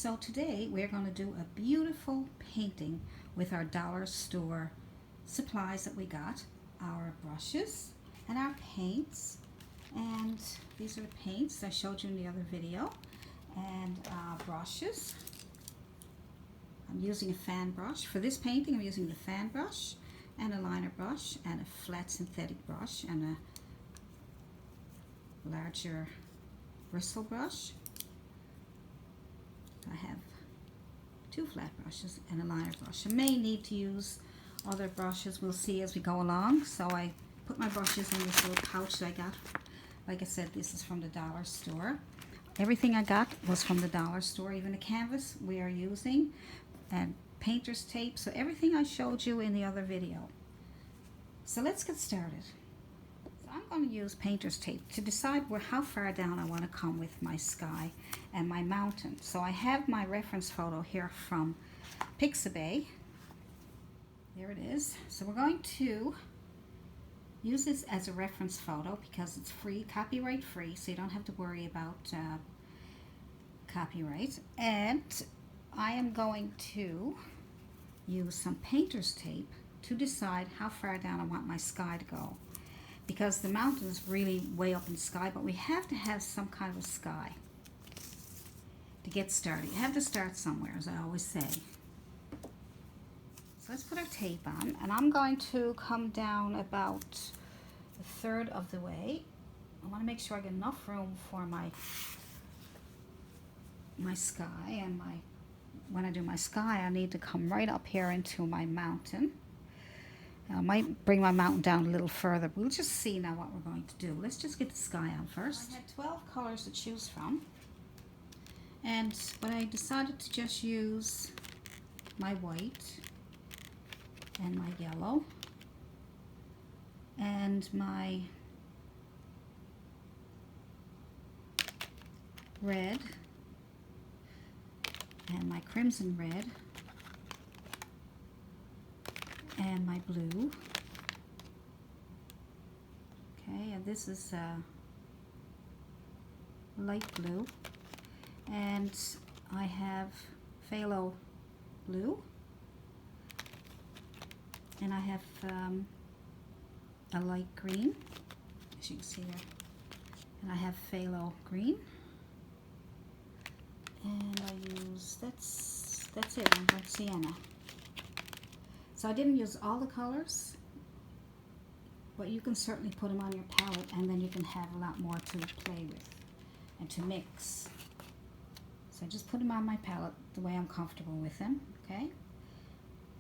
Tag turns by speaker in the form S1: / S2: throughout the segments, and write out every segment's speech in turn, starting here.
S1: So today we're going to do a beautiful painting with our dollar store supplies that we got. Our brushes and our paints. And these are the paints I showed you in the other video. And brushes. I'm using a fan brush. For this painting I'm using the fan brush and a liner brush and a flat synthetic brush and a larger bristle brush. I have two flat brushes and a liner brush. I may need to use other brushes, we'll see as we go along. So I put my brushes in this little pouch that I got. Like I said, this is from the dollar store. Everything I got was from the dollar store, even the canvas we are using and painter's tape. So everything I showed you in the other video. So let's get started. I'm going to use painter's tape to decide how far down I want to come with my sky and my mountain. So I have my reference photo here from Pixabay. There it is. So we're going to use this as a reference photo because it's free, copyright free, so you don't have to worry about copyright. And I am going to use some painter's tape to decide how far down I want my sky to go. Because the mountain is really way up in the sky, but we have to have some kind of a sky to get started. You have to start somewhere, as I always say. So let's put our tape on, and I'm going to come down about a third of the way. I want to make sure I get enough room for my sky, and when I do my sky, I need to come right up here into my mountain. I might bring my mountain down a little further. We'll just see now what we're going to do. Let's just get the sky on first. I had 12 colors to choose from. But I decided to just use my white and my yellow and my red and my crimson red and my blue. Okay, and this is light blue, and I have phthalo blue, and I have a light green, as you can see there, and I have phthalo green, and I use that's it. I'm going Sienna. So I didn't use all the colors, but you can certainly put them on your palette, and then you can have a lot more to play with and to mix. So I just put them on my palette the way I'm comfortable with them, okay?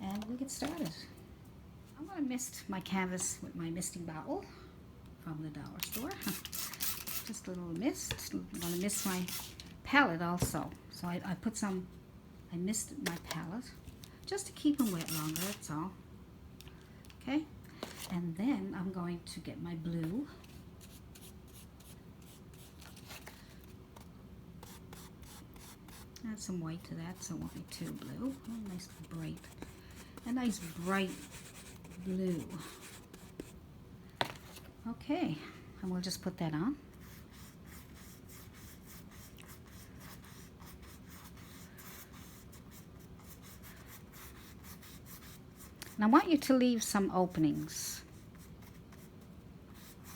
S1: And we'll get started. I'm going to mist my canvas with my misting bottle from the dollar store. Just a little mist. I'm going to mist my palette also. So I misted my palette. Just to keep them wet longer, that's all. Okay? And then I'm going to get my blue. Add some white to that so it won't be too blue. A nice bright blue. Okay, and we'll just put that on. And I want you to leave some openings,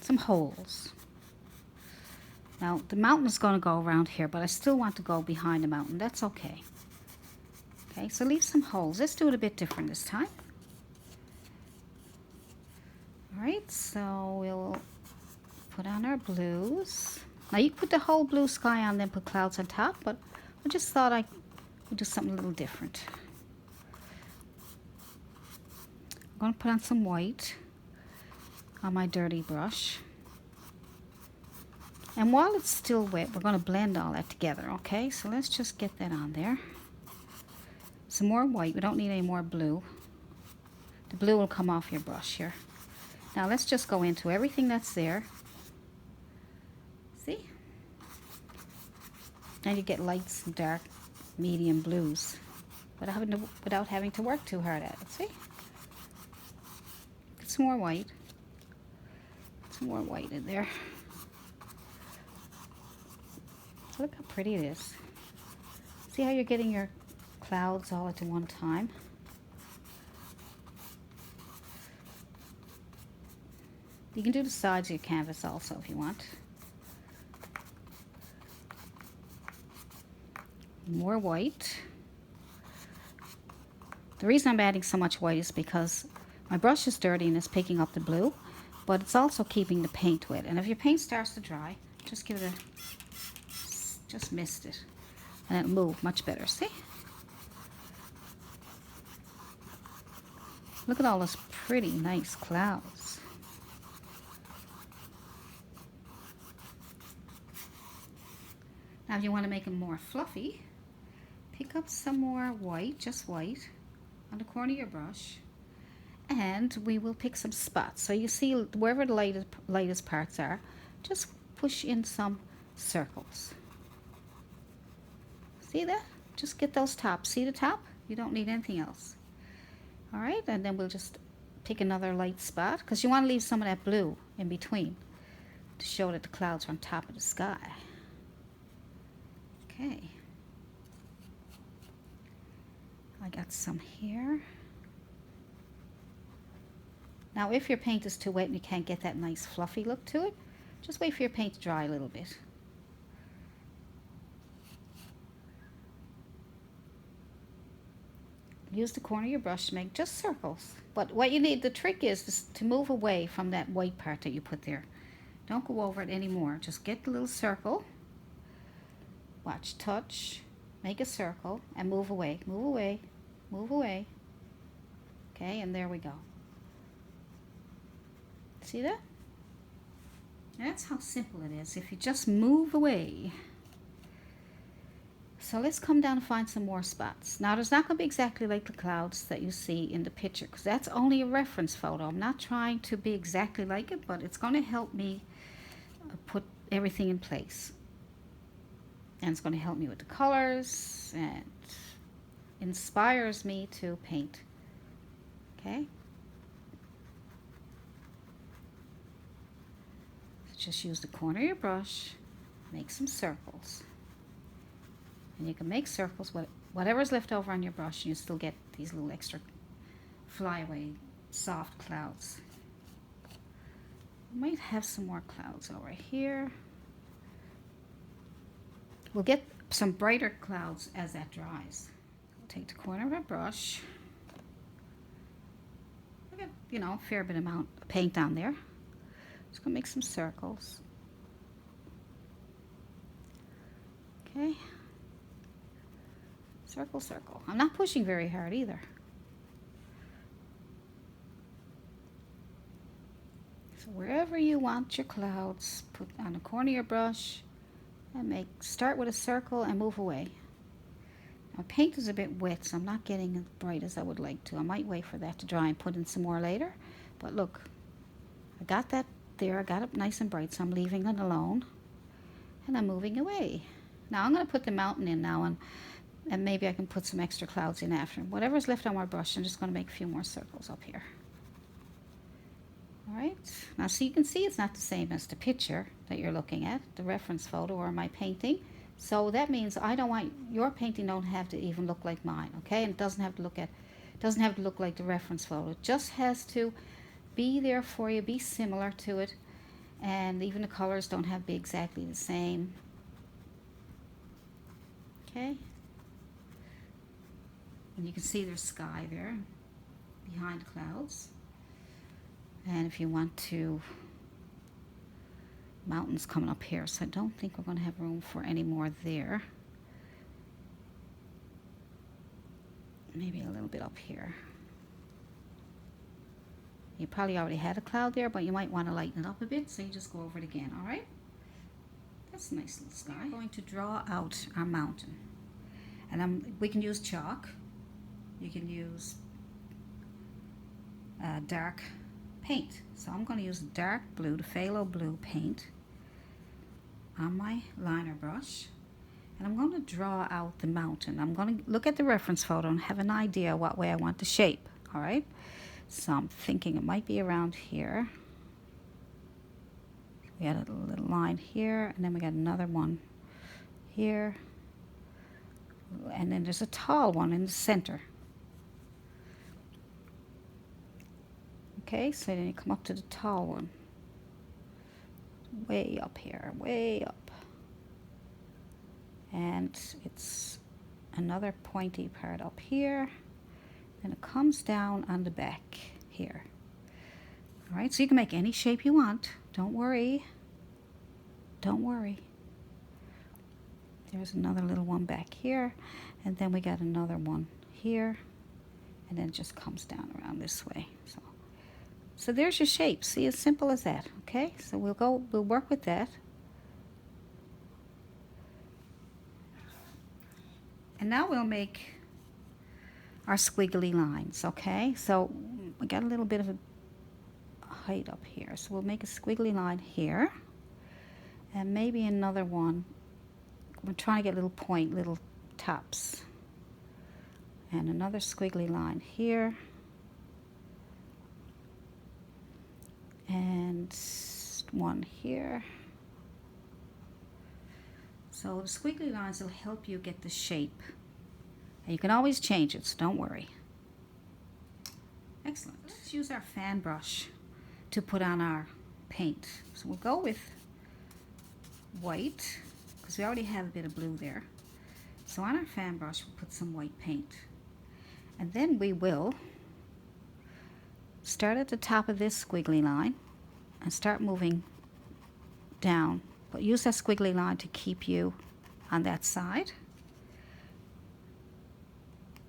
S1: some holes. Now, the mountain is going to go around here, but I still want to go behind the mountain. That's okay. Okay, so leave some holes. Let's do it a bit different this time. All right, so we'll put on our blues. Now, you put the whole blue sky on, then put clouds on top, but I just thought I would do something a little different. I'm going to put on some white on my dirty brush. And while it's still wet, we're going to blend all that together, okay? So let's just get that on there. Some more white. We don't need any more blue. The blue will come off your brush here. Now let's just go into everything that's there. See? And you get lights and dark, medium blues without having to work too hard at it, see? Some more white. Some more white in there. So look how pretty it is. See how you're getting your clouds all at one time? You can do the sides of your canvas also if you want. More white. The reason I'm adding so much white is because my brush is dirty and it's picking up the blue, but it's also keeping the paint wet. And if your paint starts to dry, just give it just mist it, and it'll move much better. See? Look at all those pretty, nice clouds. Now, if you want to make them more fluffy, pick up some more white, just white, on the corner of your brush, and we will pick some spots. So you see wherever the lightest parts are, just push in some circles. See that? Just get those tops. See the top? You don't need anything else. All right, and then we'll just pick another light spot, because you want to leave some of that blue in between to show that the clouds are on top of the sky. Okay. I got some here. Now, if your paint is too wet and you can't get that nice fluffy look to it, just wait for your paint to dry a little bit. Use the corner of your brush to make just circles. But what you need, the trick is to move away from that white part that you put there. Don't go over it anymore. Just get the little circle. Watch, touch, make a circle, and move away, move away, move away. Okay, and there we go. See that? That's how simple it is, if you just move away. So let's come down and find some more spots. Now, there's not going to be exactly like the clouds that you see in the picture, because that's only a reference photo. I'm not trying to be exactly like it, but it's going to help me put everything in place. And it's going to help me with the colors and inspires me to paint. Okay? So just use the corner of your brush, make some circles. And you can make circles, whatever's left over on your brush, and you still get these little extra flyaway soft clouds. Might have some more clouds over here. We'll get some brighter clouds as that dries. We'll take the corner of our brush. I've got, you know, a fair bit amount of paint on there. Just gonna make some circles. Okay. Circle, circle. I'm not pushing very hard either. So wherever you want your clouds, put on the corner of your brush and start with a circle and move away. Now, paint is a bit wet, so I'm not getting as bright as I would like to. I might wait for that to dry and put in some more later. But look, I got that there. I got it nice and bright, so I'm leaving it alone. And I'm moving away. Now I'm going to put the mountain in now, and maybe I can put some extra clouds in after. Whatever's left on my brush, I'm just going to make a few more circles up here. All right, now so you can see it's not the same as the picture that you're looking at, the reference photo or my painting. So that means I don't want your painting don't have to even look like mine, okay? And it doesn't have to look like the reference photo. It just has to be there for you, be similar to it, and even the colors don't have to be exactly the same. Okay? And you can see there's sky there behind clouds. And if you want to, mountains coming up here, so I don't think we're going to have room for any more there. Maybe a little bit up here. You probably already had a cloud there, but you might want to lighten it up a bit, so you just go over it again, all right? That's a nice little sky. We're going to draw out our mountain. And we can use chalk. You can use dark paint. So I'm going to use dark blue, the phthalo blue paint on my liner brush, and I'm going to draw out the mountain. I'm going to look at the reference photo and have an idea what way I want the shape. All right, so I'm thinking it might be around here. We got a little line here, and then we got another one here, And then there's a tall one in the center. Okay, so then you come up to the tall one. Way up here, way up. And it's another pointy part up here. And it comes down on the back here. All right, so you can make any shape you want. Don't worry. Don't worry. There's another little one back here. And then we got another one here. And then it just comes down around this way. So there's your shape. See, as simple as that. Okay, so we'll work with that. And now we'll make our squiggly lines, okay? So we got a little bit of a height up here. So we'll make a squiggly line here. And maybe another one. We're trying to get little point, little tops. And another squiggly line here. And one here. So the squiggly lines will help you get the shape. And you can always change it, so don't worry. Excellent. Let's use our fan brush to put on our paint. So we'll go with white, because we already have a bit of blue there. So on our fan brush, we'll put some white paint. And then we will start at the top of this squiggly line and start moving down. But use that squiggly line to keep you on that side.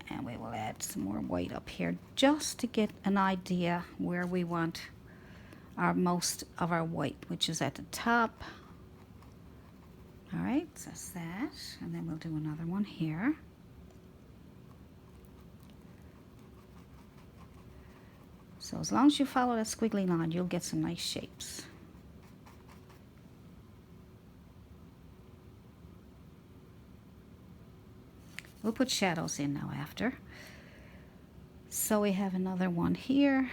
S1: And we will add some more white up here just to get an idea where we want our most of our white, which is at the top. All right, so that's that. And then we'll do another one here. So as long as you follow that squiggly line, you'll get some nice shapes. We'll put shadows in now after. So we have another one here.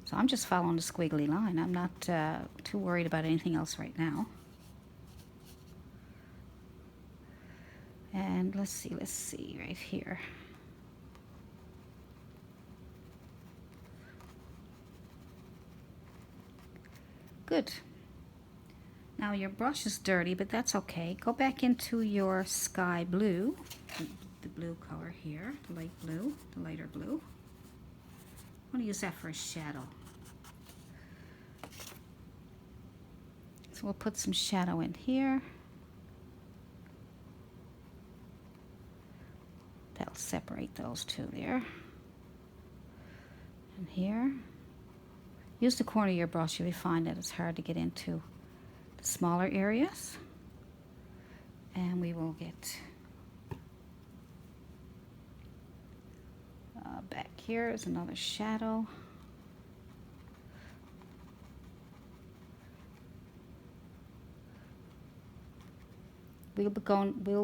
S1: So I'm just following the squiggly line. I'm not too worried about anything else right now. And let's see right here. Good. Now your brush is dirty, but that's okay. Go back into your sky blue, the blue color here, the light blue, the lighter blue. I'm going to use that for a shadow. So we'll put some shadow in here. That'll separate those two there. And here. Use the corner of your brush if you find that it's hard to get into the smaller areas. And we will get back here is another shadow. We'll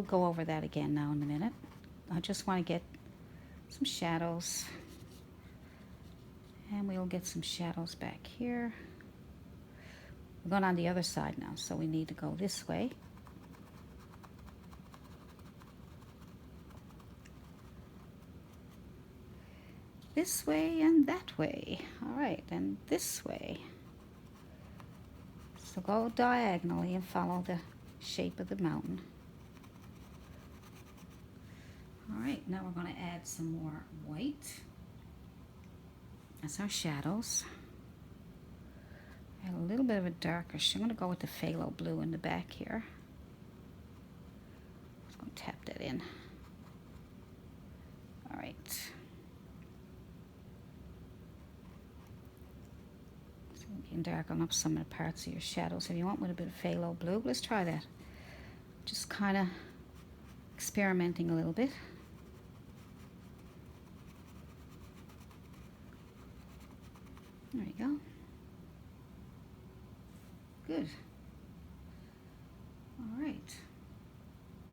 S1: go over that again now in a minute. I just want to get some shadows. And we'll get some shadows back here. We're going on the other side now, so we need to go this way. This way and that way. All right, and this way. So go diagonally and follow the shape of the mountain. All right, now we're going to add some more white. That's our shadows. Add a little bit of a darker. I'm going to go with the phthalo blue in the back here. Just going to tap that in. All right. So you can darken up some of the parts of your shadows if you want with a bit of phthalo blue. Let's try that. Just kind of experimenting a little bit. There you go. Good. All right.